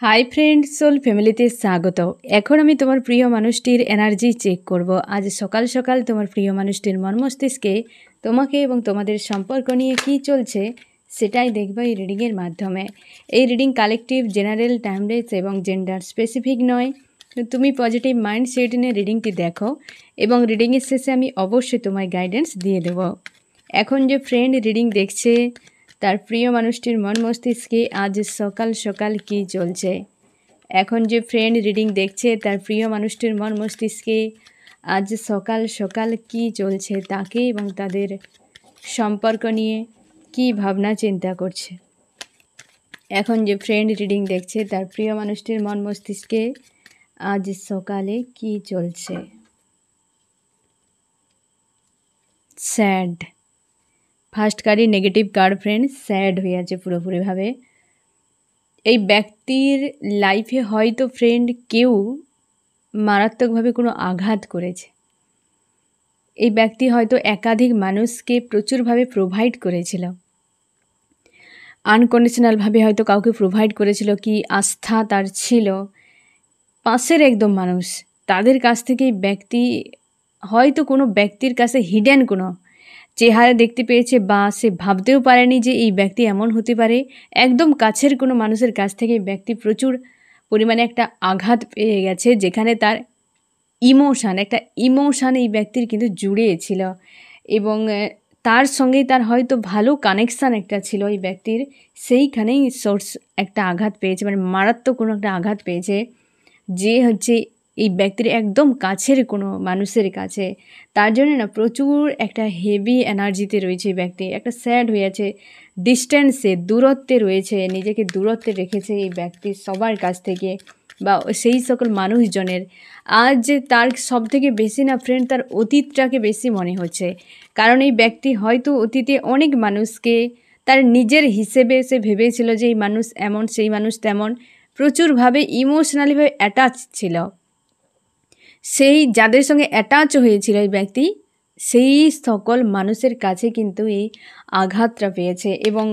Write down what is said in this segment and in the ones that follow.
Hi friend, soul ফ্যামিলিতে স্বাগত। এখন আমি তোমার প্রিয় মানুষটির এনার্জি চেক করব। আজ সকাল সকাল তোমার প্রিয় মানুষটির মন মস্তিষ্কে তোমাকে এবং তোমাদের সম্পর্ক নিয়ে কী চলছে সেটাই দেখবো এই রিডিংয়ের মাধ্যমে। এই রিডিং কালেকটিভ, জেনারেল, টাইমলেস এবং জেন্ডার স্পেসিফিক নয়। তুমি পজিটিভ মাইন্ডসেট নিয়ে রিডিংটি দেখো এবং রিডিংয়ের শেষে আমি অবশ্যই তোমায় গাইডেন্স দিয়ে দেবো। এখন যে ফ্রেন্ড রিডিং দেখছে তার প্রিয় মানুষটির মন মস্তিষ্কে আজ সকাল সকাল কী চলছে। এখন যে ফ্রেন্ড রিডিং দেখছে তার প্রিয় মানুষটির মন মস্তিষ্কে আজ সকাল সকাল কী চলছে, তাকে এবং তাদের সম্পর্ক নিয়ে কী ভাবনা চিন্তা করছে। এখন যে ফ্রেন্ড রিডিং দেখছে তার প্রিয় মানুষটির মন মস্তিষ্কে আজ সকালে কী চলছে। স্যাড। ফার্স্ট কার্ডই নেগেটিভ কার্ড ফ্রেন্ড, স্যাড হয়ে আছে পুরোপুরিভাবে। এই ব্যক্তির লাইফে হয়তো ফ্রেন্ড কেউ মারাত্মকভাবে কোনো আঘাত করেছে। এই ব্যক্তি হয়তো একাধিক মানুষকে প্রচুরভাবে প্রোভাইড করেছিল, আনকন্ডিশনালভাবে হয়তো কাউকে প্রোভাইড করেছিল, কি আস্থা তার ছিল পাশের একদম মানুষ, তাদের কাছ থেকে এই ব্যক্তি হয়তো কোনো ব্যক্তির কাছে হিডেন কোনো চেহারা দেখতে পেয়েছে, বা সে ভাবতেও পারেনি যে এই ব্যক্তি এমন হতে পারে। একদম কাছের কোনো মানুষের কাছ থেকে এই ব্যক্তি প্রচুর পরিমাণে একটা আঘাত পেয়ে গেছে, যেখানে তার একটা ইমোশান এই ব্যক্তির কিন্তু জুড়িয়েছিল এবং তার সঙ্গেই তার হয়তো ভালো কানেকশান একটা ছিল এই ব্যক্তির, সেইখানেই সোর্স একটা আঘাত পেয়েছে, মানে মারাত্মক কোনো একটা আঘাত পেয়েছে, যে হচ্ছে এই ব্যক্তির একদম কাছের কোনো মানুষের কাছে। তার জন্য না প্রচুর একটা হেভি এনার্জিতে রয়েছে এই ব্যক্তি, একটা স্যাড হয়ে আছে, ডিস্ট্যান্সে, দূরত্বে রয়েছে, নিজেকে দূরত্বে রেখেছে এই ব্যক্তি সবার কাছ থেকে বা সেই সকল মানুষজনের। আজ তার সব থেকে বেশি না ফ্রেন্ড তার অতীতটাকে বেশি মনে হচ্ছে, কারণ এই ব্যক্তি হয়তো অতীতে অনেক মানুষকে তার নিজের হিসেবে সে ভেবেছিল যে এই মানুষ এমন, সেই মানুষ তেমন, প্রচুরভাবে ইমোশনালিভাবে অ্যাটাচ ছিল। সেই যাদের সঙ্গে অ্যাটাচ হয়েছিল এই ব্যক্তি, সেই সকল মানুষের কাছে কিন্তু এই আঘাতটা পেয়েছে এবং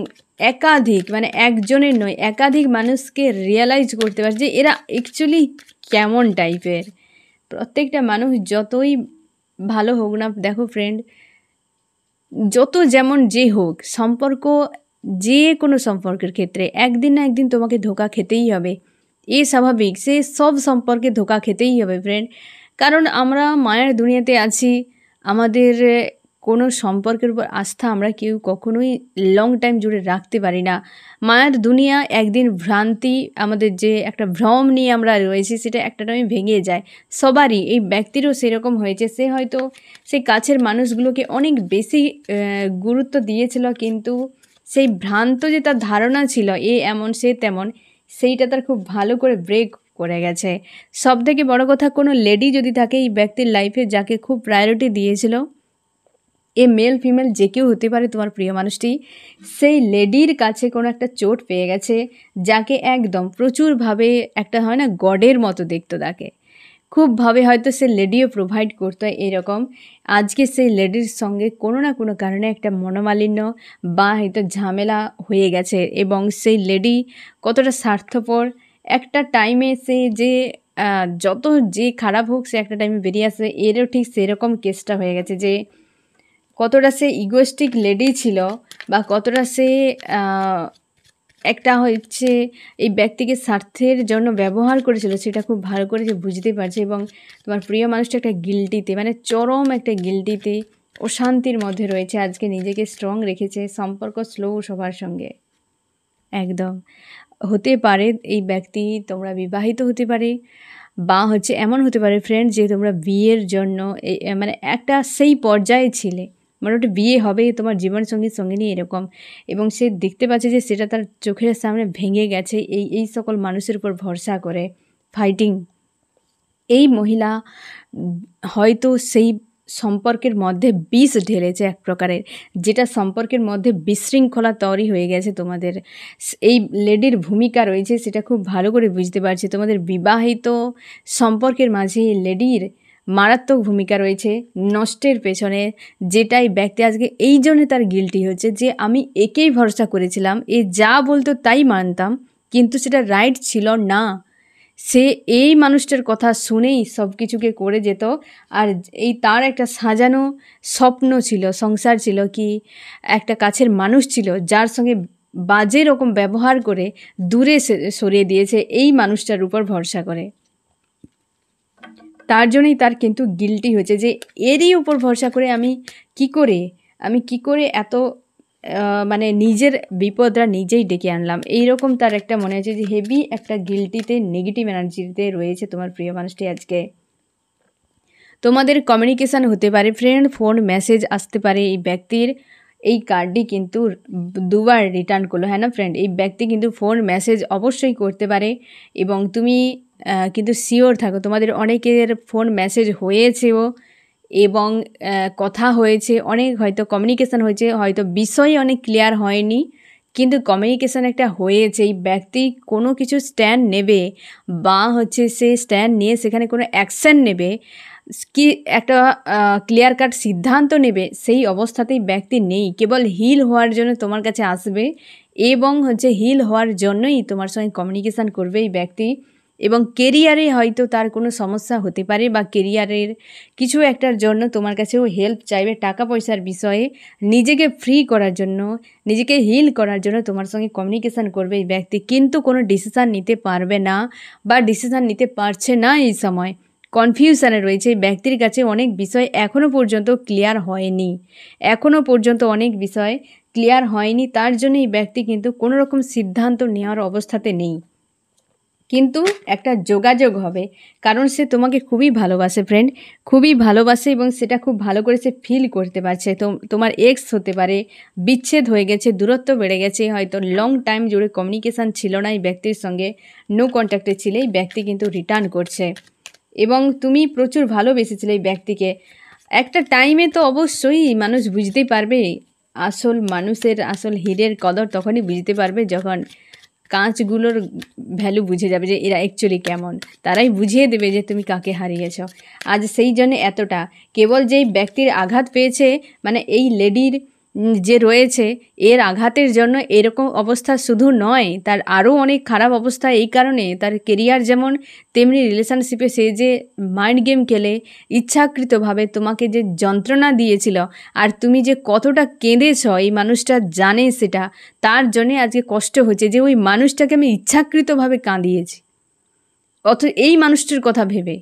একাধিক, মানে একজনের নয় একাধিক মানুষকে রিয়েলাইজ করতে পারছে যে এরা অ্যাকচুয়ালি কেমন টাইপের। প্রত্যেকটা মানুষ যতই ভালো হোক না দেখো ফ্রেন্ড, যত যেমন যে হোক সম্পর্ক, যে কোনো সম্পর্কের ক্ষেত্রে একদিন না একদিন তোমাকে ধোঁকা খেতেই হবে, এ স্বাভাবিক। সে সব সম্পর্কে ধোঁকা খেতেই হবে ফ্রেন্ড, কারণ আমরা মায়ার দুনিয়াতে আছি। আমাদের কোনো সম্পর্কের উপর আস্থা আমরা কেউ কখনোই লং টাইম জুড়ে রাখতে পারি না। মায়ার দুনিয়া একদিন ভ্রান্তি, আমাদের যে একটা ভ্রম নিয়ে আমরা রয়েছি সেটা একটা টাইমে ভেঙে যায় সবারই। এই ব্যক্তিরও সেরকম হয়েছে, সে হয়তো সেই কাছের মানুষগুলোকে অনেক বেশি গুরুত্ব দিয়েছিল, কিন্তু সেই ভ্রান্ত যে তার ধারণা ছিল এ এমন সে তেমন, সেইটা তার খুব ভালো করে ব্রেক করে গেছে। সব থেকে বড় কথা, কোনো লেডি যদি থাকে এই ব্যক্তির লাইফে যাকে খুব প্রায়োরিটি দিয়েছিল, এ মেল ফিমেল যে কেউ হতে পারে তোমার প্রিয় মানুষটি, সেই লেডির কাছে কোনো একটা চোট পেয়ে গেছে, যাকে একদম প্রচুরভাবে একটা হয় না গডের মতো দেখতো, তাকে খুবভাবে হয়তো সে লেডিও প্রোভাইড করতো এরকম। আজকে সেই লেডির সঙ্গে কোনো না কোনো কারণে একটা মনোমালিন্য বা হয়তো ঝামেলা হয়ে গেছে, এবং সেই লেডি কতটা স্বার্থপর, একটা টাইমে সে যে যত যে খারাপ হোক সে একটা টাইমে বেরিয়ে আসে, এরও ঠিক সেরকম কেসটা হয়ে গেছে, যে কতটা সে ইগোয়েস্টিক লেডি ছিল বা কতটা সে একটা হচ্ছে এই ব্যক্তিকে স্বার্থের জন্য ব্যবহার করেছিল, সেটা খুব ভালো করে সে বুঝতে পারছে। এবং তোমার প্রিয় মানুষটা একটা গিল্টিতে, মানে চরম একটা গিল্টিতে, অশান্তির মধ্যে রয়েছে। আজকে নিজেকে স্ট্রং রেখেছে, সম্পর্ক স্লো সবার সঙ্গে একদম। হতে পারে এই ব্যক্তি তোমরা বিবাহিত হতে পারে, বা হচ্ছে এমন হতে পারে ফ্রেন্ড যে তোমরা বিয়ের জন্য মানে একটা সেই পর্যায়ে ছিলে, মোটামুটি বিয়ে হবে তোমার জীবনসঙ্গী সঙ্গিনী এরকম, এবং সে দেখতে পাচ্ছে যে সেটা তার চোখের সামনে ভেঙে গেছে এই সকল মানুষের উপর ভরসা করে ফাইটিং। এই মহিলা হয়তো সেই সম্পর্কের মধ্যে বিষ ঢেলেছে এক প্রকারের, যেটা সম্পর্কের মধ্যে বিশৃঙ্খলা তৈরি হয়ে গেছে। তোমাদের এই লেডির ভূমিকা রয়েছে সেটা খুব ভালো করে বুঝতে পারছি। তোমাদের বিবাহিত সম্পর্কের মাঝে লেডির মারাত্মক ভূমিকা রয়েছে নষ্টের পেছনে, যেটাই ব্যক্তি আজকে এই জন্য তার গিল্টি হচ্ছে যে আমি একেই ভরসা করেছিলাম, এ যা বলতো তাই মানতাম, কিন্তু সেটা রাইট ছিল না। সে এই মানুষটার কথা শুনেই সব কিছুকে করে যেত। আর এই তার একটা সাজানো স্বপ্ন ছিল, সংসার ছিল, কি একটা কাছের মানুষ ছিল যার সঙ্গে বাজে রকম ব্যবহার করে দূরে সরিয়ে দিয়েছে এই মানুষটার উপর ভরসা করে। তার জন্যই তার কিন্তু গিল্টি হয়েছে যে এরই উপর ভরসা করে আমি কি করে এত মানে নিজের বিপদটা নিজেই ডেকে আনলাম। এইরকম তার একটা মনে হচ্ছে যে হেভি একটা গিল্টিতে, নেগেটিভ এনার্জিতে রয়েছে তোমার প্রিয় মানুষটি। আজকে তোমাদের কমিউনিকেশান হতে পারে ফ্রেন্ড, ফোন মেসেজ আসতে পারে। এই ব্যক্তির এই কার্ডটি কিন্তু দুবার রিটার্ন করলো, হ্যাঁ না ফ্রেন্ড? এই ব্যক্তি কিন্তু ফোন মেসেজ অবশ্যই করতে পারে এবং তুমি কিন্তু শিওর থাকো তোমাদের অনেকের ফোন মেসেজ হয়েছেও এবং কথা হয়েছে, অনেক হয়তো কমিউনিকেশান হয়েছে, হয়তো বিষয় অনেক ক্লিয়ার হয়নি কিন্তু কমিউনিকেশান একটা হয়েছে। এই ব্যক্তি কোনো কিছু স্ট্যান্ড নেবে বা হচ্ছে সে স্ট্যান্ড নিয়ে সেখানে কোনো অ্যাকশান নেবে, কি একটা ক্লিয়ার কাট সিদ্ধান্ত নেবে, সেই অবস্থাতেই ব্যক্তি নেই। কেবল হিল হওয়ার জন্য তোমার কাছে আসবে এবং হচ্ছে হিল হওয়ার জন্যই তোমার সঙ্গে কমিউনিকেশান করবে এই ব্যক্তি। এবং কেরিয়ারে হয়তো তার কোনো সমস্যা হতে পারে বা কেরিয়ারের কিছু একটার জন্য তোমার কাছেও হেল্প চাইবে, টাকা পয়সার বিষয়ে, নিজেকে ফ্রি করার জন্য, নিজেকে হিল করার জন্য তোমার সঙ্গে কমিউনিকেশান করবে এই ব্যক্তি। কিন্তু কোনো ডিসিশান নিতে পারবে না বা ডিসিশান নিতে পারছে না, এই সময় কনফিউশনে রয়েছে। এই ব্যক্তির কাছে অনেক বিষয় এখনও পর্যন্ত ক্লিয়ার হয়নি, এখনও পর্যন্ত অনেক বিষয় ক্লিয়ার হয়নি। তার জন্য এই ব্যক্তি কিন্তু কোনো রকম সিদ্ধান্ত নেওয়ার অবস্থাতে নেই। কিন্তু একটা যোগাযোগ হবে, কারণ সে তোমাকে খুবই ভালোবাসে ফ্রেন্ড, খুবই ভালোবাসে এবং সেটা খুব ভালো করে সে ফিল করতে পারছে। তোমার এক্স হতে পারে, বিচ্ছেদ হয়ে গেছে, দূরত্ব বেড়ে গেছে, হয়তো লং টাইম জুড়ে কমিউনিকেশান ছিল না এই ব্যক্তির সঙ্গে, নো কন্ট্যাক্টে ছিলে, এই ব্যক্তি কিন্তু রিটার্ন করছে এবং তুমি প্রচুর ভালোবেসেছিলে এই ব্যক্তিকে। একটা টাইমে তো অবশ্যই মানুষ বুঝতেই পারবে, আসল মানুষের আসল হীরের কদর তখনই বুঝতে পারবে যখন কাঁচগুলোর ভ্যালু বুঝে যাবে যে এরা অ্যাকচুয়ালি কেমন, তারাই বুঝিয়ে দেবে যে তুমি কাকে হারিয়েছ। আজ সেই জন্য এতটা, কেবল যেই ব্যক্তির আঘাত পেয়েছে, মানে এই লেডির যে রয়েছে, এর আঘাতের জন্য এরকম অবস্থা শুধু নয়, তার আরও অনেক খারাপ অবস্থা। এই কারণে তার কেরিয়ার যেমন, তেমনি রিলেশনশিপে সে যে মাইন্ড গেম খেলে ইচ্ছাকৃতভাবে তোমাকে যে যন্ত্রণা দিয়েছিল আর তুমি যে কতটা কেঁদেছ এই মানুষটা জানে সেটা, তার জন্যে আজকে কষ্ট হচ্ছে যে ওই মানুষটাকে আমি ইচ্ছাকৃতভাবে কাঁদিয়েছি এই মানুষটির কথা ভেবে।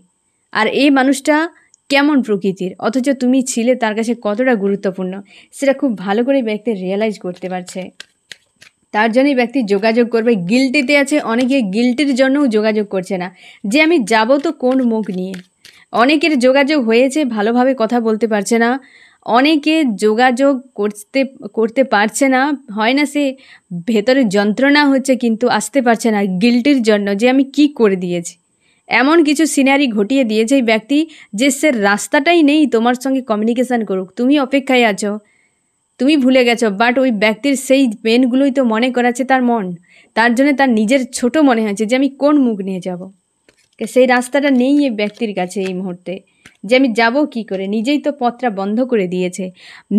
আর এই মানুষটা কেমন প্রকৃতির, অথচ তুমি ছিলে তার কাছে কতটা গুরুত্বপূর্ণ, সেটা খুব ভালো করে ব্যক্তি রিয়েলাইজ করতে পারছে। তার জন্যই ব্যক্তি যোগাযোগ করবে। গিল্টিতে আছে, অনেকে গিল্টির জন্যও যোগাযোগ করছে না যে আমি যাব তো কোন মুখ নিয়ে। অনেকের যোগাযোগ হয়েছে, ভালোভাবে কথা বলতে পারছে না, অনেকে যোগাযোগ করতে পারছে না, হয় না সে ভেতরে যন্ত্রণা হচ্ছে কিন্তু আসতে পারছে না গিল্টির জন্য যে আমি কি করে দিয়েছি। এমন কিছু সিনারি ঘটিয়ে দিয়েছে এই ব্যক্তি যে সে রাস্তাটাই নেই তোমার সঙ্গে কমিউনিকেশান করুক। তুমি অপেক্ষায় আছো, তুমি ভুলে গেছো, বাট ওই ব্যক্তির সেই পেনগুলোই তো মনে করাচ্ছে তার মন। তার জন্য তার নিজের ছোট মনে হয়েছে যে আমি কোন মুখ নিয়ে যাব। সেই রাস্তাটা নেই এই ব্যক্তির কাছে এই মুহূর্তে যে আমি যাব কি করে। নিজেই তো পথটা বন্ধ করে দিয়েছে,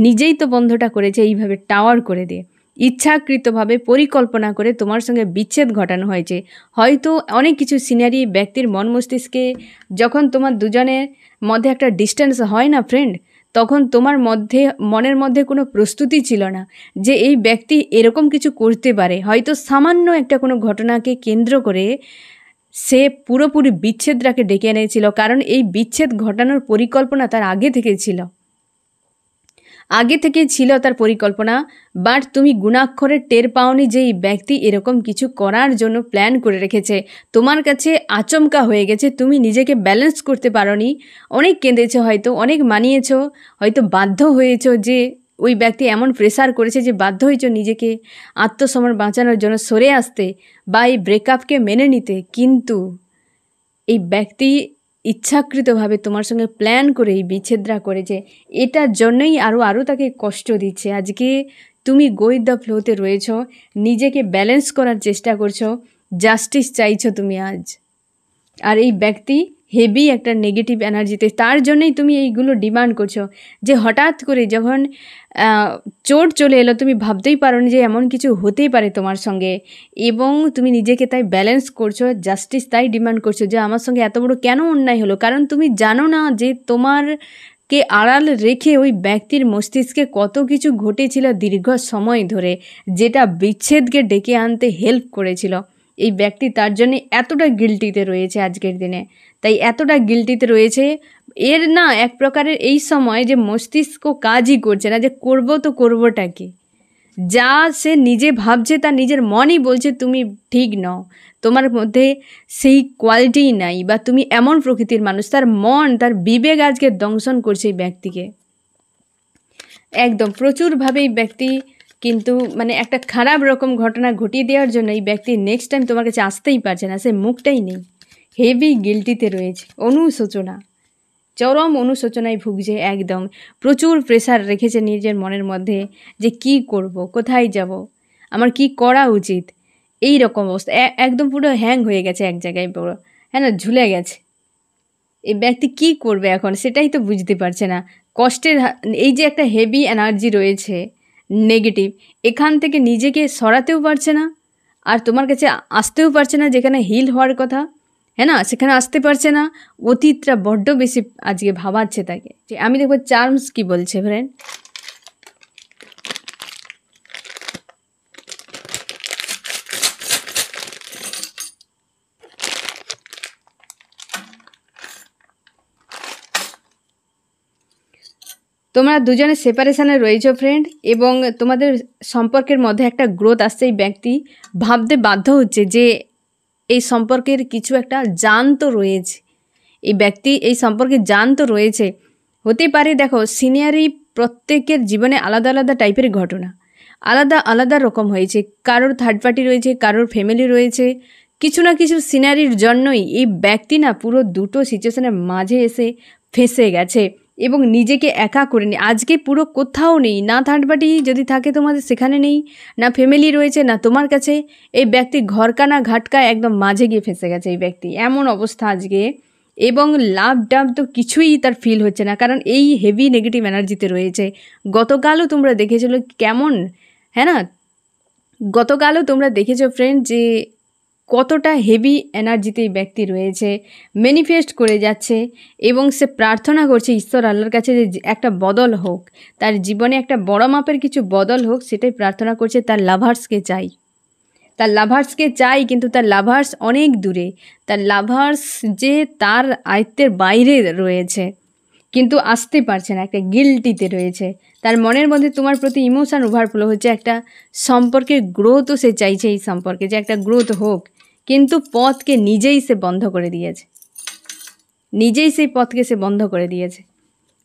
নিজেই তো বন্ধটা করেছে এইভাবে টাওয়ার করে দিয়ে, ইচ্ছাকৃতভাবে পরিকল্পনা করে তোমার সঙ্গে বিচ্ছেদ ঘটানো হয়েছে। হয়তো অনেক কিছু সিনারি ব্যক্তির মন মস্তিষ্কে, যখন তোমার দুজনের মধ্যে একটা ডিস্টেন্স হয় না ফ্রেন্ড, তখন তোমার মনের মধ্যে কোনো প্রস্তুতি ছিল না যে এই ব্যক্তি এরকম কিছু করতে পারে। হয়তো সামান্য একটা কোনো ঘটনাকে কেন্দ্র করে সে পুরোপুরি বিচ্ছেদটাকে ডেকে এনেছিল, কারণ এই বিচ্ছেদ ঘটানোর পরিকল্পনা তার আগে থেকেই ছিল তার পরিকল্পনা। বাট তুমি গুণাক্ষরে টের পাওনি যে এই ব্যক্তি এরকম কিছু করার জন্য প্ল্যান করে রেখেছে। তোমার কাছে আচমকা হয়ে গেছে, তুমি নিজেকে ব্যালেন্স করতে পারোনি, অনেক কেঁদেছো, হয়তো অনেক মানিয়েছো, হয়তো বাধ্য হয়েছো যে ওই ব্যক্তি এমন প্রেসার করেছে যে বাধ্য হয়েছো নিজেকে আত্মসম্মান বাঁচানোর জন্য সরে আসতে বা এই ব্রেকআপকে মেনে নিতে। কিন্তু এই ব্যক্তি ইচ্ছাকৃতভাবে তোমার সঙ্গে প্ল্যান করে এই বিচ্ছেদটা করেছে, এটার জন্যই আরও তাকে কষ্ট দিচ্ছে। আজকে তুমি গো উইথ দ্য ফ্লোতে রয়েছ, নিজেকে ব্যালেন্স করার চেষ্টা করছো, জাস্টিস চাইছো তুমি আজ। আর এই ব্যক্তি হেভি একটা নেগেটিভ এনার্জিতে। তার জন্যই তুমি এইগুলো ডিমান্ড করছো যে হঠাৎ করে যখন চোট চলে এলো, তুমি ভাবতেই পারো যে এমন কিছু হতেই পারে তোমার সঙ্গে, এবং তুমি নিজেকে তাই ব্যালেন্স করছো, জাস্টিস তাই ডিমান্ড করছো যে আমার সঙ্গে এত বড় কেন অন্যায় হলো। কারণ তুমি জানো না যে তোমারকে আড়াল রেখে ওই ব্যক্তির মস্তিষ্কে কত কিছু ঘটেছিল দীর্ঘ সময় ধরে, যেটা বিচ্ছেদকে ডেকে আনতে হেল্প করেছিল এই ব্যক্তি। তার জন্য এতটা গিল্টিতে রয়েছে আজকের দিনে, তাই এতটা গিল্টিতে রয়েছে। এর না এক প্রকারের এই সময় যে মস্তিষ্ক কাজই করছে না, যে করবো তো করবোটা কি। যা সে নিজে ভাবছে, তার নিজের মনই বলছে তুমি ঠিক নও, তোমার মধ্যে সেই কোয়ালিটিই নাই, বা তুমি এমন প্রকৃতির মানুষ। তার মন, তার বিবেক আজকে দংশন করছে এই ব্যক্তিকে একদম প্রচুরভাবে। এই ব্যক্তি কিন্তু মানে একটা খারাপ রকম ঘটনা ঘটিয়ে দেওয়ার জন্য এই ব্যক্তি নেক্সট টাইম তোমার কাছে আসতেই পারছে না, সে মুখটাই নেই, হেভি গিল্টিতে রয়েছে, অনুশোচনা, চরম অনুশোচনায় ভুগছে একদম। প্রচুর প্রেশার রেখেছে নিজের মনের মধ্যে যে কি করব, কোথায় যাব, আমার কি করা উচিত, এই রকম অবস্থা। একদম পুরো হ্যাং হয়ে গেছে এক জায়গায়, পুরো হ্যাঁ না, ঝুলে গেছে। এই ব্যক্তি কি করবে এখন সেটাই তো বুঝতে পারছে না। কষ্টের এই যে একটা হেভি এনার্জি রয়েছে নেগেটিভ, এখান থেকে নিজেকে সরাতেও পারছে না, আর তোমার কাছে আসতেও পারছে না যেখানে হিল হওয়ার কথা, হ্যাঁ না, সেখানে আসতে পারছে না। অতীতটা বড্ড বেশি আজকে ভাবাচ্ছে তাকে। যে আমি দেখবো চার্মস কি বলছে ফ্রেন্ড। তোমরা দুজনে সেপারেশানে রয়েছো ফ্রেন্ড, এবং তোমাদের সম্পর্কের মধ্যে একটা গ্রোথ আসছে। এই ব্যক্তি ভাবতে বাধ্য হচ্ছে যে এই সম্পর্কের কিছু একটা জান তো রয়েছে, এই ব্যক্তি এই সম্পর্কে জান তো রয়েছে। হতে পারে দেখো সিনিয়রি প্রত্যেকের জীবনে আলাদা আলাদা টাইপের ঘটনা, আলাদা আলাদা রকম হয়েছে। কারোর থার্ড পার্টি রয়েছে, কারোর ফ্যামিলি রয়েছে। কিছু না কিছু সিনারির জন্যই এই ব্যক্তি না পুরো দুটো সিচুয়েশনের মাঝে এসে ফেঁসে গেছে এবং নিজেকে একা করে নি। আজকে পুরো কোথাও নেই, না থার্ড পার্টি যদি থাকে তোমাদের সেখানে নেই, না ফ্যামিলি রয়েছে, না তোমার কাছে। এই ব্যক্তি ঘরকা না ঘাটকা একদম মাঝে গিয়ে ফেঁসে গেছে এই ব্যক্তি, এমন অবস্থা আজকে। এবং লাভ ডাভ তো কিছুই তার ফিল হচ্ছে না, কারণ এই হেভি নেগেটিভ এনার্জিতে রয়েছে। গতকালও তোমরা দেখেছিলো কেমন, হ্যাঁ না, গতকালও তোমরা দেখেছো ফ্রেন্ড যে কতটা হেভি এনার্জিতে এই ব্যক্তি রয়েছে, ম্যানিফেস্ট করে যাচ্ছে এবং সে প্রার্থনা করছে ঈশ্বর আল্লাহর কাছে যে একটা বদল হোক, তার জীবনে একটা বড় মাপের কিছু বদল হোক, সেটাই প্রার্থনা করছে। তার লাভার্সকে চাই, তার লাভার্সকে চাই, কিন্তু তার লাভার্স অনেক দূরে, তার লাভার্স যে তার আয়ত্তের বাইরে রয়েছে, কিন্তু আসতে পারছে না, একটা গিল্টিতে রয়েছে। তার মনের মধ্যে তোমার প্রতি ইমোশান ওভারফ্লো হচ্ছে, একটা সম্পর্কের গ্রোথও সে চাইছে, এই সম্পর্কে যে একটা গ্রোথ হোক, কিন্তু পথকে নিজেই সে বন্ধ করে দিয়েছে, নিজেই সেই পথকে সে বন্ধ করে দিয়েছে।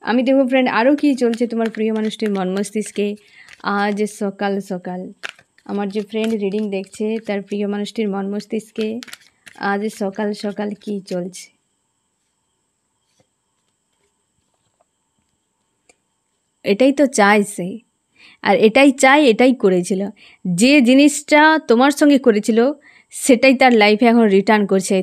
আমি দেখব ফ্রেন্ড আরও কি চলছে তোমার প্রিয় মানুষটির মন মস্তিষ্কে আজ সকাল সকাল। আমার যে ফ্রেন্ড রিডিং দেখছে তার প্রিয় মানুষটির মন মস্তিষ্কে আজ সকাল সকাল কি চলছে। এটাই তো চায় সে, আর এটাই চাই, এটাই করেছিল। যে জিনিসটা তোমার সঙ্গে করেছিল সেটাই তার লাইফে এখন রিটার্ন করছে।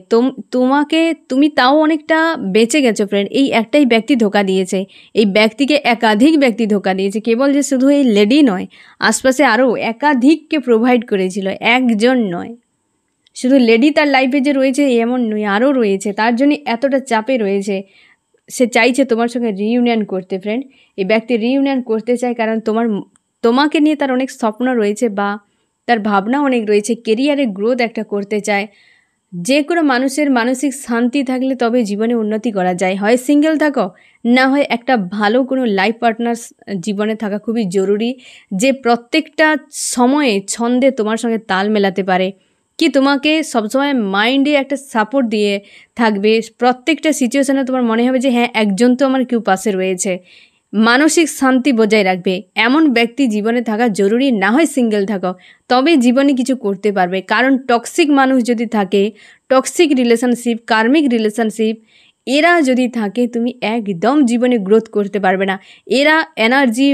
তুমি তাও অনেকটা বেঁচে গেছো ফ্রেন্ড। এই একটাই ব্যক্তি ধোকা দিয়েছে, এই ব্যক্তিকে একাধিক ব্যক্তি ধোকা দিয়েছে। কেবল যে শুধু এই লেডি নয়, আশপাশে আরও একাধিককে প্রোভাইড করেছিল, একজন নয়। শুধু লেডি তার লাইফে যে রয়েছে এমন নয়, আরও রয়েছে। তার জন্য এতটা চাপে রয়েছে, সে চাইছে তোমার সঙ্গে রিইউনিয়ন করতে ফ্রেন্ড। এই ব্যক্তি রিইউনিয়ন করতে চায় কারণ তোমাকে নিয়ে তার অনেক স্বপ্ন রয়েছে, বা তার ভাবনা অনেক রয়েছে, কেরিয়ারে গ্রোথ একটা করতে চায়। যে কোনো মানুষের মানসিক শান্তি থাকলে তবে জীবনে উন্নতি করা যায়। হয় সিঙ্গেল থাকো, না হয় একটা ভালো কোনো লাইফ পার্টনার জীবনে থাকা খুবই জরুরি, যে প্রত্যেকটা সময়ে ছন্দে তোমার সঙ্গে তাল মেলাতে পারে, কি তোমাকে সবসময় মাইন্ডে একটা সাপোর্ট দিয়ে থাকবে। প্রত্যেকটা সিচুয়েশানে তোমার মনে হবে যে হ্যাঁ একজন তো আমার কেউ পাশে রয়েছে, মানসিক শান্তি বজায় রাখবে। এমন ব্যক্তি জীবনে থাকা জরুরি, না হয় সিঙ্গেল থাকো, তবে জীবনে কিছু করতে পারবে। কারণ টক্সিক মানুষ যদি থাকে, টক্সিক রিলেশনশিপ, কার্মিক রিলেশনশিপ, এরা যদি থাকে তুমি একদম জীবনে গ্রোথ করতে পারবে না। এরা এনার্জি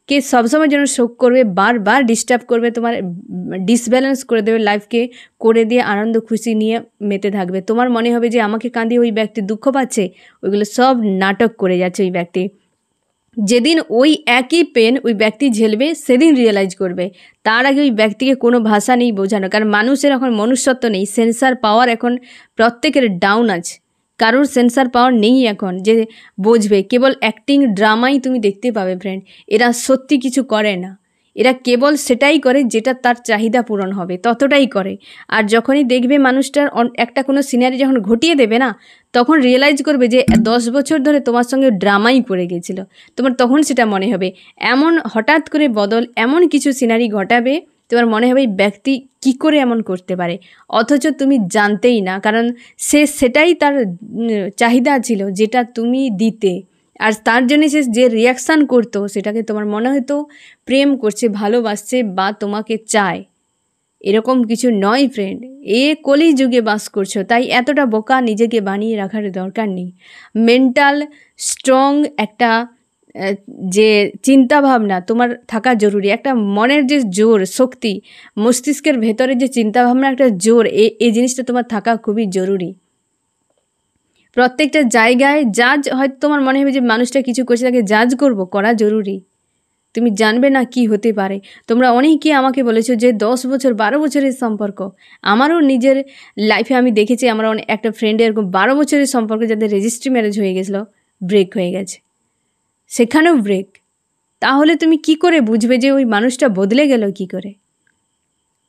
কে সবসময় যেন শোক করবে, বারবার ডিস্টার্ব করবে, তোমার ডিসব্যালেন্স করে দেবে লাইফকে, করে দিয়ে আনন্দ খুশি নিয়ে মেতে থাকবে। তোমার মনে হবে যে আমাকে কাঁদিয়ে ওই ব্যক্তি দুঃখ পাচ্ছে, ওইগুলো সব নাটক করে যাচ্ছে ওই ব্যক্তি। যেদিন ওই একই পেন ওই ব্যক্তি ঝেলবে সেদিন রিয়েলাইজ করবে। তার আগে ওই ব্যক্তিকে কোনো ভাষা নেই বোঝানো, কারণ মানুষের এখন মনুষ্যত্ব নেই, সেন্সার পাওয়ার এখন প্রত্যেকের ডাউন আছে। কারোর সেন্সার পাওয়ার নেই এখন যে বুঝবে। কেবল অ্যাক্টিং ড্রামাই তুমি দেখতে পাবে ফ্রেন্ড। এরা সত্যি কিছু করে না, এরা কেবল সেটাই করে যেটা তার চাহিদা পূরণ হবে, ততটাই করে। আর যখনই দেখবে মানুষটার একটা কোনো সিনারি যখন ঘটিয়ে দেবে না, তখন রিয়েলাইজ করবে যে 10 বছর ধরে তোমার সঙ্গে ড্রামাই করে গেছিলো। তোমার তখন সেটা মনে হবে, এমন হঠাৎ করে বদল, এমন কিছু সিনারি ঘটাবে, তোমার মনে হবে এই ব্যক্তি কী করে এমন করতে পারে, অথচ তুমি জানতেই না, কারণ সেটাই তার চাহিদা ছিল যেটা তুমি দিতে। আর তার জন্য সে যে রিয়াকশান করতো সেটাকে তোমার মনে হতো প্রেম করছে, ভালোবাসছে বা তোমাকে চায়। এরকম কিছু নয় ফ্রেন্ড, কলি যুগে বাস করছো, তাই এতটা বোকা নিজেকে বানিয়ে রাখার দরকার নেই। মেন্টাল স্ট্রং একটা যে চিন্তাভাবনা তোমার থাকা জরুরি, একটা মনের যে জোর শক্তি, মস্তিষ্কের ভেতরে যে চিন্তাভাবনা একটা জোর, এই জিনিসটা তোমার থাকা খুবই জরুরি। প্রত্যেকটা জায়গায় জাজ, হয়তো তোমার মনে হবে যে মানুষটা কিছু করছে তাকে জাজ করা জরুরি। তুমি জানবে না কি হতে পারে। তোমরা অনেকেই আমাকে বলেছো যে 10 বছর 12 বছরের সম্পর্ক, আমারও নিজের লাইফে আমি দেখেছি, আমার একটা ফ্রেন্ডের এরকম 12 বছরের সম্পর্ক, যাদের রেজিস্ট্রি ম্যারেজ হয়ে গেছিলো, ব্রেক হয়ে গেছে, সেখানেও ব্রেক। তাহলে তুমি কি করে বুঝবে যে ওই মানুষটা বদলে গেল কি করে?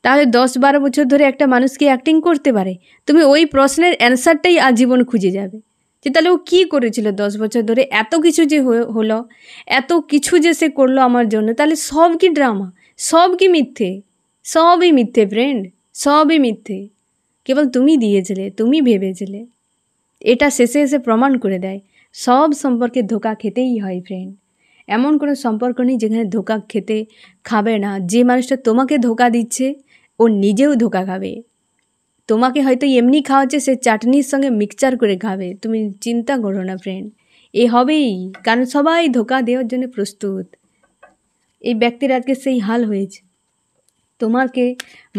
তাহলে 10-12 বছর ধরে একটা মানুষকে অ্যাক্টিং করতে পারে? তুমি ওই প্রশ্নের অ্যান্সারটাই আজীবন খুঁজে যাবে যে তাহলে ও কী করেছিল 10 বছর ধরে, এত কিছু যে হলো, এত কিছু যে সে করলো আমার জন্য, তাহলে সব কি ড্রামা, সব কি মিথ্যে? সবই মিথ্যে ফ্রেন্ড, সবই মিথ্যে। কেবল তুমি দিয়েছিলে, তুমি ভেবেছিলে। এটা শেষে এসে প্রমাণ করে দেয় সব সম্পর্কে ধোকা খেতেই হয় ফ্রেন্ড। এমন কোনো সম্পর্ক নেই যেখানে ধোকা খাবে না। যে মানুষটা তোমাকে ধোকা দিচ্ছে ও নিজেও ধোকা খাবে। তোমাকে হয়তো এমনি খাওয়াচ্ছে, সে চাটনির সঙ্গে মিক্সচার করে খাবে। তুমি চিন্তা করো না ফ্রেন্ড, হবেই, কারণ সবাই ধোকা দেওয়ার জন্য প্রস্তুত। এই ব্যক্তির আজকে সেই হাল হয়েছে, তোমাকে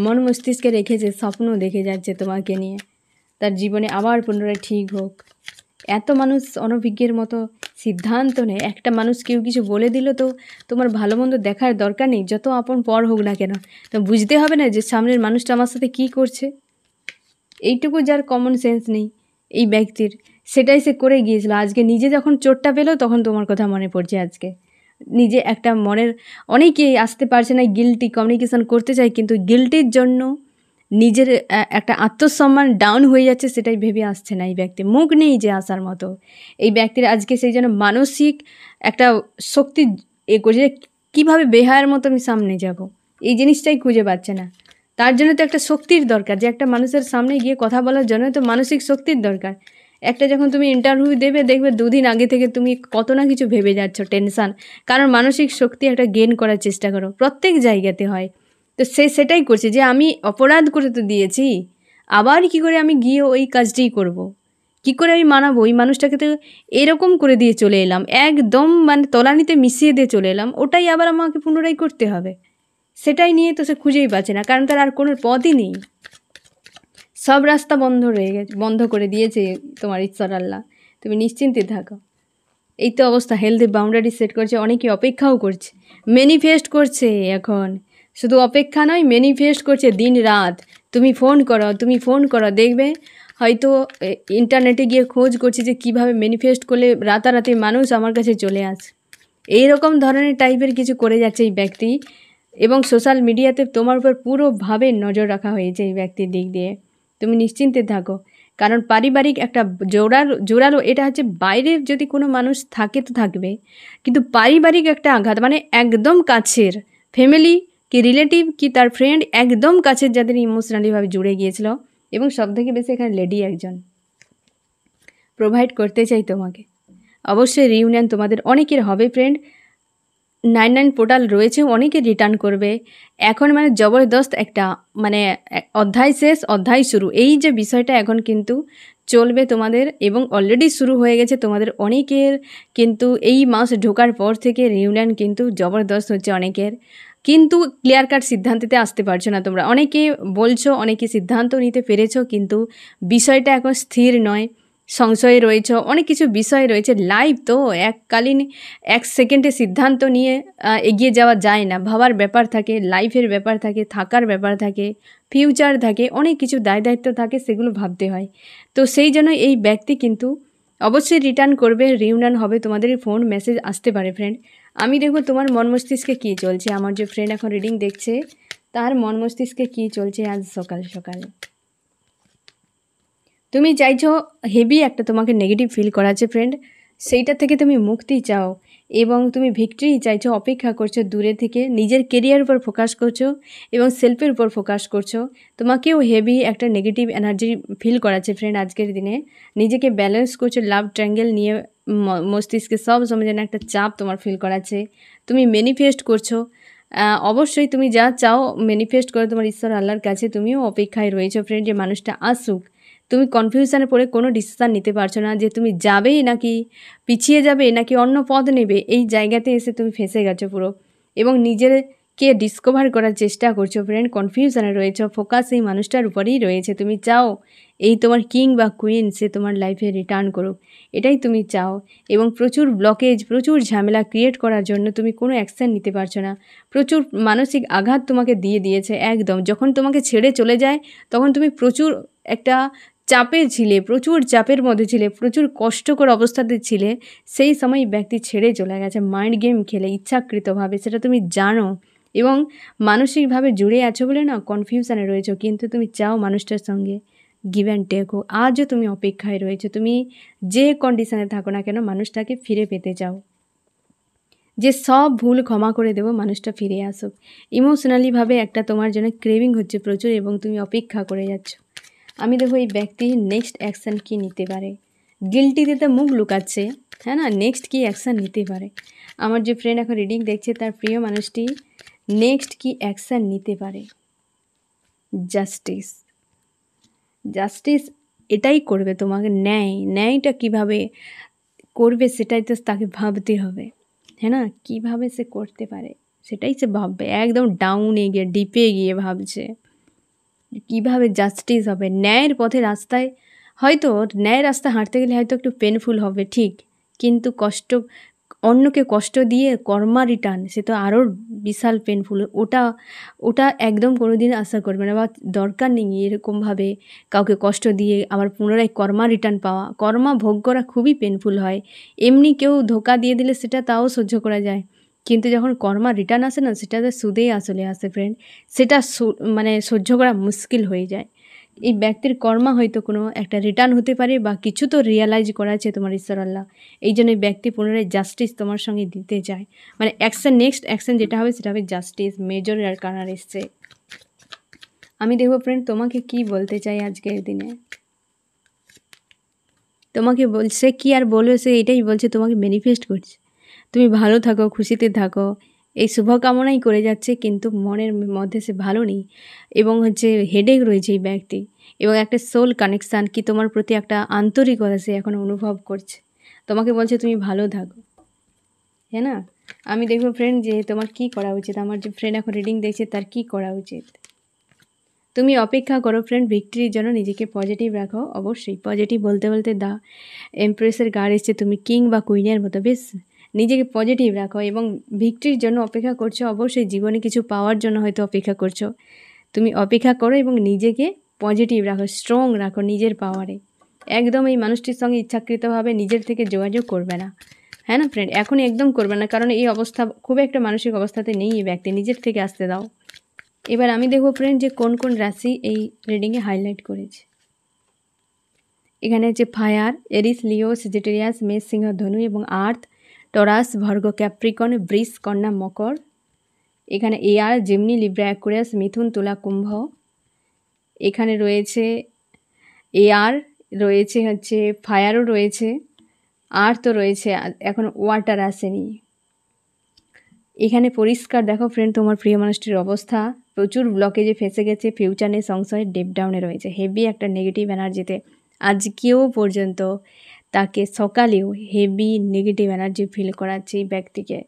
মন মস্তিষ্কে রেখেছে, স্বপ্ন দেখে যাচ্ছে তোমাকে নিয়ে, তার জীবনে আবার পুনরায় ঠিক হোক। এত মানুষ অনভিজ্ঞের মতো সিদ্ধান্ত নেয়। একটা মানুষ কেউ কিছু বলে দিল তো তোমার ভালো মন্দ দেখার দরকার নেই, যত আপন পর হোক না কেন, তো বুঝতে হবে না যে সামনের মানুষটা আমার সাথে কী করছে। এইটুকু যার কমন সেন্স নেই এই ব্যক্তির, সেটাই সে করে গিয়েছিল। আজকে নিজে যখন চোটটা পেলো তখন তোমার কথা মনে পড়ছে। আজকে নিজে একটা মনের, অনেকেই আসতে পারছে না, গিল্টি কমিউনিকেশান করতে চায়, কিন্তু গিল্টির জন্য নিজের একটা আত্মসম্মান ডাউন হয়ে যাচ্ছে, সেটাই ভেবে আসছে না এই ব্যক্তি। মুখ নেই যে আসার মতো এই ব্যক্তির। আজকে সেই জন্য মানসিক একটা শক্তি করছে যে কীভাবে বেহায়ের মতো আমি সামনে যাব, এই জিনিসটাই খুঁজে পাচ্ছে না। তার জন্য তো একটা শক্তির দরকার, যে একটা মানুষের সামনে গিয়ে কথা বলার জন্য তো মানসিক শক্তির দরকার। একটা যখন তুমি ইন্টারভিউ দেবে, দেখবে 2 দিন আগে থেকে তুমি কত না কিছু ভেবে যাচ্ছ, টেনশান, কারণ মানসিক শক্তি একটা গেইন করার চেষ্টা করো, প্রত্যেক জায়গাতে হয়। তো সেটাই করছে যে আমি অপরাধ করে তো দিয়েছি, আবার কি করে আমি গিয়ে ওই কাজটাই করব, কি করে আমি মানাবো ওই মানুষটাকে? তো এরকম করে দিয়ে চলে এলাম, একদম মানে তলানিতে মিশিয়ে দিয়ে চলে এলাম, ওটাই আবার আমাকে পুনরায় করতে হবে। সেটাই নিয়ে তো সে খুঁজেই পাচ্ছে না, কারণ তার আর কোনো পথই নেই। সব রাস্তা বন্ধ করে দিয়েছে তোমার ঈশ্বর আল্লাহ। তুমি নিশ্চিন্তে থাকো। এই তো অবস্থা, হেলদি বাউন্ডারি সেট করছে, অনেকে অপেক্ষাও করছে, ম্যানিফেস্ট করছে। এখন শুধু অপেক্ষা নয়, ম্যানিফেস্ট করছে দিন রাত। তুমি ফোন করো, দেখবে হয়তো ইন্টারনেটে গিয়ে খোঁজ করছে যে কীভাবে ম্যানিফেস্ট করলে রাতারাতি মানুষ আমার কাছে চলে আসে। এইরকম ধরনের টাইপের কিছু করে যাচ্ছে এই ব্যক্তি, এবং সোশ্যাল মিডিয়াতে তোমার উপর পুরোভাবে নজর রাখা হয়েছে এই ব্যক্তির দিক দিয়ে। তুমি নিশ্চিন্তে থাকো, কারণ পারিবারিক একটা জোরালো এটা হচ্ছে। বাইরে যদি কোনো মানুষ থাকে তো থাকবে, কিন্তু পারিবারিক একটা আঘাত, মানে একদম কাছের ফ্যামিলি কি রিলেটিভ কি তার ফ্রেন্ড, একদম কাছের যাদের ইমোশনালিভাবে জুড়ে গিয়েছিল, এবং সবথেকে বেশি এখানে লেডি একজন প্রোভাইড করতে চাই তোমাকে। অবশ্যই রিউনিয়ন তোমাদের অনেকের হবে ফ্রেন্ড, 99 পোর্টাল রয়েছে, অনেকে রিটার্ন করবে। এখন মানে জবরদস্ত একটা মানে অধ্যায় শেষ, অধ্যায় শুরু, এই যে বিষয়টা এখন কিন্তু চলবে তোমাদের, এবং অলরেডি শুরু হয়ে গেছে তোমাদের অনেকের। কিন্তু এই মাস ঢোকার পর থেকে রিউনিয়ন কিন্তু জবরদস্ত হচ্ছে অনেকের, কিন্তু ক্লিয়ার কাট সিদ্ধান্তে আসতে পারছো না তোমরা। অনেকে বলছো, অনেকে সিদ্ধান্ত নিতে পেরেছো, কিন্তু বিষয়টা এখন স্থির নয়, সংশয়ে রয়েছ, অনেক কিছু বিষয় রয়েছে। লাইভ তো এককালীন 1 সেকেন্ডে সিদ্ধান্ত নিয়ে এগিয়ে যাওয়া যায় না। ভাবার ব্যাপার থাকে, লাইফের ব্যাপার থাকে, থাকার ব্যাপার থাকে, ফিউচার থাকে, অনেক কিছু দায় দায়িত্ব থাকে, সেগুলো ভাবতে হয়। তো সেই জন্য এই ব্যক্তি কিন্তু অবশ্যই রিটার্ন করবে, রিউনিয়ন হবে, তোমাদের ফোন মেসেজ আসতে পারে ফ্রেন্ড। আমি দেখব তোমার মন মস্তিষ্কে কী চলছে। আমার যে ফ্রেন্ড এখন রিডিং দেখছে তার মন মস্তিষ্কে কী চলছে আজ সকাল সকাল। তুমি চাইছো হেভি একটা তোমাকে নেগেটিভ ফিল করাচ্ছে ফ্রেন্ড, সেইটা থেকে তুমি মুক্তি চাও এবং তুমি ভিক্টরি চাইছো, অপেক্ষা করছো দূরে থেকে, নিজের কেরিয়ার উপর ফোকাস করছো এবং সেলফের উপর ফোকাস করছো। তোমাকেও হেভি একটা নেগেটিভ এনার্জি ফিল করাচ্ছে ফ্রেন্ড আজকের দিনে। নিজেকে ব্যালেন্স করছো, লাভ ট্রায়াঙ্গেল নিয়ে মস্তিষ্কে সব সময় যেন একটা চাপ তোমার ফিল করাচ্ছে। তুমি ম্যানিফেস্ট করছো, অবশ্যই তুমি যা চাও ম্যানিফেস্ট করে তোমার ঈশ্বর আল্লাহর কাছে তুমিও অপেক্ষায় রয়েছো ফ্রেন্ড, যে মানুষটা আসুক। তুমি কনফিউশনে পড়ে কোনো ডিসিশান নিতে পারছো না, যে তুমি যাবে নাকি পিছিয়ে যাবে নাকি অন্য পথ নেবে। এই জায়গাতে এসে তুমি ফেঁসে গেছো পুরো, এবং নিজেকে ডিসকভার করার চেষ্টা করছো ফ্রেন্ড। কনফিউশনে রয়েছো, ফোকাস এই মানুষটার উপরেই রয়েছে। তুমি চাও এই তোমার কিং বা কুইন সে তোমার লাইফে রিটার্ন করুক, এটাই তুমি চাও। এবং প্রচুর ব্লকেজ, প্রচুর ঝামেলা ক্রিয়েট করার জন্য তুমি কোনো অ্যাকশান নিতে পারছো না। প্রচুর মানসিক আঘাত তোমাকে দিয়েছে একদম। যখন তোমাকে ছেড়ে চলে যায় তখন তুমি প্রচুর একটা চাপে ছিলে, প্রচুর চাপের মধ্যে ছিলে, প্রচুর কষ্টকর অবস্থাতে ছিলে। সেই সময় ব্যক্তি ছেড়ে চলে গেছে মাইন্ড গেম খেলে, ইচ্ছাকৃতভাবে, সেটা তুমি জানো। এবং মানসিকভাবে জুড়ে আছো বলে না কনফিউশনে রয়েছো, কিন্তু তুমি চাও মানুষটার সঙ্গে গিভ অ্যান্ড টেক হোক। আজও তুমি অপেক্ষায় রয়েছো, তুমি যে কন্ডিশনে থাকো না কেন মানুষটাকে ফিরে পেতে চাও, যে সব ভুল ক্ষমা করে দেবো, মানুষটা ফিরে আসুক। ইমোশনালিভাবে একটা তোমার জন্য ক্রেভিং হচ্ছে প্রচুর, এবং তুমি অপেক্ষা করে যাচ্ছ। আমি দেখো এই ব্যক্তি নেক্সট অ্যাকশান কী নিতে পারে। গিল্টিতে তো মুখ লুকাচ্ছে, হ্যাঁ না, নেক্সট কী অ্যাকশান নিতে পারে। আমার যে ফ্রেন্ড এখন রিডিং দেখছে তার প্রিয় মানুষটি নেক্সট কী অ্যাকশান নিতে পারে। জাস্টিস, জাস্টিস এটাই করবে তোমাকে। ন্যায়টা কিভাবে করবে সেটাই তো তাকে ভাবতে হবে, হ্যাঁ না, কীভাবে সে করতে পারে সেটাই সে ভাববে। একদম ডাউনে গিয়ে, ডিপে গিয়ে ভাবছে কীভাবে জাস্টিস হবে। ন্যায়ের পথে রাস্তায় হয়তো, ন্যায়ের রাস্তা হাঁটতে গেলে হয়তো একটু পেনফুল হবে ঠিক, কিন্তু অন্যকে কষ্ট দিয়ে কর্মা রিটার্ন সে তো আরও বিশাল পেনফুল। ওটা একদম কোনো দিন আশা করবে না, বা দরকার নেই এরকমভাবে কাউকে কষ্ট দিয়ে আবার পুনরায় কর্মা রিটার্ন পাওয়া। কর্মা ভোগ করা খুবই পেনফুল হয়। এমনি কেউ ধোকা দিয়ে দিলে সেটা তাও সহ্য করা যায়, কিন্তু যখন কর্মা রিটার্ন আসে না, সেটাতে সুদেই আসলে আসে ফ্রেন্ড, সেটা মানে সহ্য করা মুশকিল হয়ে যায়। এই ব্যক্তির কর্মা হয়তো কোনো একটা রিটার্ন হতে পারে, বা কিছু তো রিয়ালাইজ করাছে তোমার ঈশ্বর আল্লাহ। এই জন্য এই ব্যক্তি পুনরায় জাস্টিস তোমার সঙ্গে দিতে চায়, মানে অ্যাকশান, নেক্সট অ্যাকশান যেটা হবে সেটা হবে জাস্টিস। মেজর আর কানার এসছে। আমি দেখবো ফ্রেন্ড তোমাকে কি বলতে চাই আজকের দিনে। তোমাকে বলছে কি আর বলবে, সে এটাই বলছে, তোমাকে ম্যানিফেস্ট করছে তুমি ভালো থাকো, খুশিতে থাকো, এই শুভকামনাই করে যাচ্ছে, কিন্তু মনের মধ্যে সে ভালো নেই, এবং হেডেক রয়েছে এই ব্যক্তি, এবং একটা সোল কানেকশান কি তোমার প্রতি একটা আন্তরিকতা সে এখন অনুভব করছে। তোমাকে বলছে তুমি ভালো থাকো, হ্যাঁ না। আমি দেখবো ফ্রেন্ড যে তোমার কি করা উচিত। আমার যে ফ্রেন্ড এখন রিডিং দেখছে তার কি করা উচিত। তুমি অপেক্ষা করো ফ্রেন্ড ভিক্টরির জন্য, নিজেকে পজিটিভ রাখো। অবশ্যই পজিটিভ বলতে বলতে এমপ্রেসের কার্ড এসছে, তুমি কিং বা কুইনের মতো বেশ নিজেকে পজিটিভ রাখো এবং ভিক্টরির জন্য অপেক্ষা করছো। অবশ্যই জীবনে কিছু পাওয়ার জন্য হয়তো অপেক্ষা করছো, তুমি অপেক্ষা করো এবং নিজেকে পজিটিভ রাখো, স্ট্রং রাখো নিজের পাওয়ারে। একদম এই মানুষটির সঙ্গে ইচ্ছাকৃতভাবে নিজের থেকে যোগাযোগ করবে না, হ্যাঁ না ফ্রেন্ড, এখন একদম করবে না, কারণ এই অবস্থা খুব একটা মানসিক অবস্থাতে নেই এই ব্যক্তি, নিজের থেকে আসতে দাও। এবার আমি দেখব ফ্রেন্ড যে কোন কোন রাশি এই রিডিংয়ে হাইলাইট করেছে। এখানে ফায়ার, এরিস, লিও, সেজিটেরিয়াস, মেষ, সিংহ, ধনু, এবং আর্থ, টরাস, ভার্গ, ক্যাপ্রিকন, বৃষ, কন্যা, মকর। এখানে এয়ার, জিমনি, লিব্রা, অ্যাকুয়ারিয়াস, মিথুন, তুলা, কুম্ভ। এখানে রয়েছে এয়ার, রয়েছে ফায়ারও রয়েছে, আর্থও রয়েছে, এখন ওয়াটার আসেনি। এখানে পরিষ্কার দেখো ফ্রেন্ড তোমার প্রিয় মানুষটির অবস্থা প্রচুর ব্লকেজে ফেসে গেছে, ফিউচার নেই, সংশয়, ডেপ ডাউনে রয়েছে, হেভি একটা নেগেটিভ এনার্জিতে। আজকেও পর্যন্ত তাকে সকালেও হেভি নেগেটিভ এনার্জি ফিল করাচ্ছে এই ব্যক্তিকে।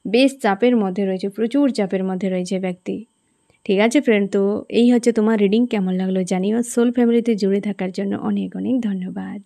বেশ চাপের মধ্যে রয়েছে, প্রচুর চাপের মধ্যে রয়েছে ব্যক্তি। ঠিক আছে ফ্রেন্ড, তো এই হচ্ছে তোমার রিডিং। কেমন লাগলো জানিও। সোল ফ্যামিলিতে জুড়ে থাকার জন্য অনেক অনেক ধন্যবাদ।